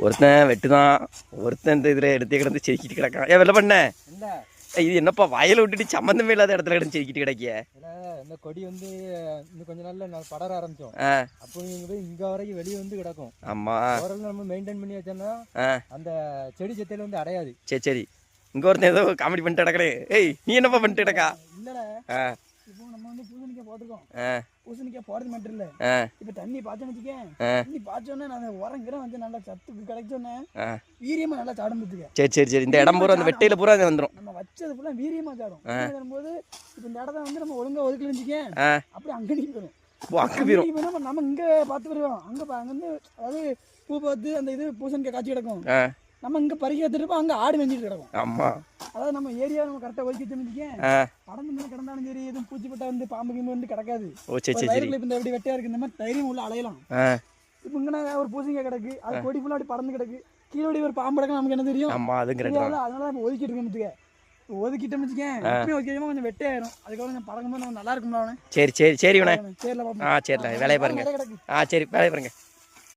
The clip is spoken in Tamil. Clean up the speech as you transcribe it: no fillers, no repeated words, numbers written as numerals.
ஒருத்தன் வெட்டுதான், ஒருத்தன் இந்த இதில் எடுத்து கிடந்து செதுக்கிட்டு கிடக்கான். ஏன் வெள்ள பண்ண இது என்னப்பா வயலை விட்டுட்டு சம்மந்தமே இல்லாத இடத்துல கிடந்து செதுக்கிட்டு கிடக்கிய? இந்த கொடி வந்து இன்னும் கொஞ்ச நாள்ல படர ஆரம்பிச்சோம். அப்போ இங்க வரைக்கும் வெளியே வந்து கிடக்கும். ஆமா, ஓரளவு நம்ம மெயின்டைன் பண்ணி வச்சோம்னா அந்த செடி செத்தையில வந்து அடையாது. சரி சரி. இங்க ஒருத்தன் ஏதோ காமெடி பண்ணிட்டு கிடக்குறே. ஏய் நீ என்னப்பா பண்ணிட்டு கிடக்கா? இல்லடா, இப்போ நம்ம வந்து பூசணிக்காய் போட்டுருக்கோம். பூசணிக்காய் போடுறது மட்டும் இல்ல, இப்ப தண்ணி பாய்ச்சோன்னு வச்சுக்கேன். தண்ணி பாய்ச்சோன்னே நான் உரங்கிற வந்து நல்லா சத்து கிடைச்சோன்னே வீரியமா நல்லா சாடும் பத்துக்க. சரி சரி சரி. இந்த இடம் பூரா அந்த வெட்டையில பூரா வந்துடும். நம்ம வச்சது ஃபுல்லா வீரியமா சாடும் போது இப்ப இந்த இடத்த வந்து நம்ம ஒழுங்கா ஒதுக்கல வச்சுக்கேன், அப்படியே அங்க நீ போயிடும். நம்ம இங்க பார்த்து வருவோம். அங்க வந்து அதாவது பூ பார்த்து அந்த இது பூசணிக்காய் காய்ச்சி கிடக்கும். நம்ம இங்க பறிக்க எடுத்துட்டு அங்க ஆடு வெஞ்சிட்டு கிடக்கும். ஆமா, அதாவது நம்ம ஏரியா நம்ம கரெக்டா ஒதுக்கி வச்சுக்கேன். படந்து மேல கிடந்தாலும் சரி, எதுவும் பூச்சிப்பட்டா வந்து பாம்பு கீம்பு வந்து கிடக்காது. இந்த எப்படி வெட்டையா இருக்கு, இந்த மாதிரி தைரியம் உள்ள அலையலாம். இப்ப இங்க ஒரு பூசணிக்காய் கிடக்கு, அது கொடி ஃபுல்லா அப்படி பறந்து கிடக்கு, கீழே ஒரு பாம்பு கிடக்கு, நமக்கு என்ன தெரியும்? அதனால நம்ம ஒதுக்கிட்டு இருக்கோம். ஒதுக்கிட்டோம் வச்சுக்கேன், வைக்காம கொஞ்சம் வெட்டையாயிரும். அதுக்கப்புறம் கொஞ்சம் பறக்கும்போது நம்ம நல்லா இருக்கும்ல. சரி சரி சரி. சரில சரில வேலையை பாருங்க. சரி வேலையை பாருங்க.